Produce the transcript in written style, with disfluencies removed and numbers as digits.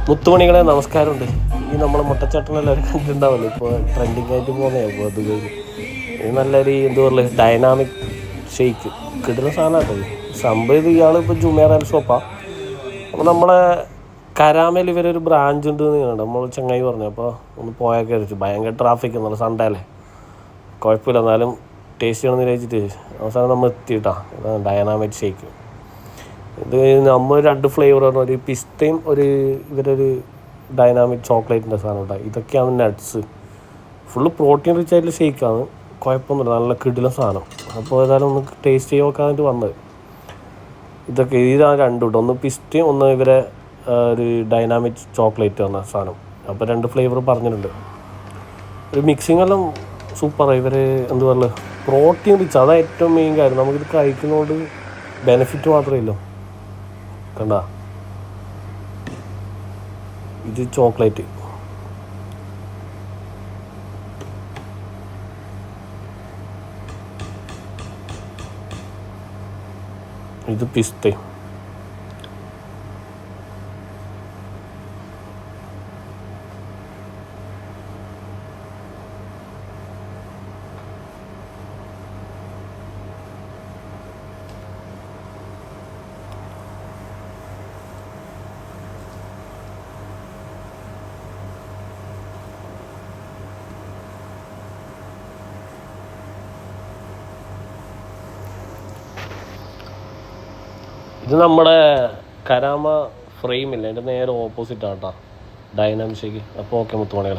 മുത്തുമണികളെ നമസ്കാരമുണ്ട്. ഈ നമ്മൾ മുട്ടച്ചട്ടനെല്ലാവരും കണ്ടിട്ടുണ്ടാവല്ലോ, ഇപ്പോൾ ട്രെൻഡിങ് ആയിട്ട് പോകുന്നതാണ് അത് കഴിഞ്ഞ്. ഇത് നല്ലൊരു എന്താ പറയുക, ഡൈനാമിക് ഷെയ്ക്ക് കിട്ടുന്ന സാധനമാണ്. സംഭവം ഇത് ഇയാളിപ്പോൾ ജുമേറ ഷോപ്പാണ്. അപ്പോൾ നമ്മളെ കരാമയിൽ ഇവരൊരു ബ്രാഞ്ച് ഉണ്ട് എന്ന് നമ്മൾ ചങ്ങായി പറഞ്ഞു. അപ്പോൾ ഒന്ന് പോയാൽ കയറിച്ചു. ഭയങ്കര ട്രാഫിക് എന്നുള്ള സൺഡേ അല്ലേ, കുഴപ്പമില്ല എന്നാലും ടേസ്റ്റ് ചെയ്യണമെന്ന് വിചാരിച്ചിട്ട് അവസാനം നമ്മൾ എത്തിയിട്ടാണ് ഡൈനാമിക് ഷേക്ക്. ഇത് നമ്മൾ 2 ഫ്ലേവർ പറഞ്ഞ ഒരു പിസ്തയും ഇവരൊരു ഡൈനാമിക് ചോക്ലേറ്റിൻ്റെ സാധനം ഉണ്ടായി. ഇതൊക്കെയാണ് നട്ട്സ്. ഫുള്ള് പ്രോട്ടീൻ റിച്ച് ആയിട്ടുള്ള ഷേക്കാണ്. കുഴപ്പമൊന്നുമില്ല, നല്ല കിടിലൻ സാധനം. അപ്പോൾ ഏതായാലും ഒന്ന് ടേസ്റ്റ് ചെയ്ത് നോക്കാനായിട്ട് വന്നത്. ഇതൊക്കെ ഇതാണ് 2 കേട്ടോ, ഒന്ന് പിസ്തയും ഒന്ന് ഇവരെ ഒരു ഡൈനാമിക് ചോക്ലേറ്റ് പറഞ്ഞ സാധനം. അപ്പോൾ 2 ഫ്ലേവർ പറഞ്ഞിട്ടുണ്ട്. ഒരു മിക്സിങ് എല്ലാം സൂപ്പറാണ്. ഇവർ എന്താ പറയുക, പ്രോട്ടീൻ റിച്ച്, അതാണ് ഏറ്റവും മെയിൻ കാര്യം. നമുക്കിത് കഴിക്കുന്നതുകൊണ്ട് ബെനിഫിറ്റ് മാത്രമേ ഇല്ലൂ. കണ്ട, ഇത് ചോക്ലേറ്റ്, ഇത് പിസ്ത. ഇത് നമ്മുടെ കരാമ ഫ്രെയിമില്ല, അതിൻ്റെ നേരെ ഓപ്പോസിറ്റ് ആട്ടോ ഡൈനാമിക് ഷേക്ക്. അപ്പോൾ ഓക്കെ മുത്തുമണികളെ.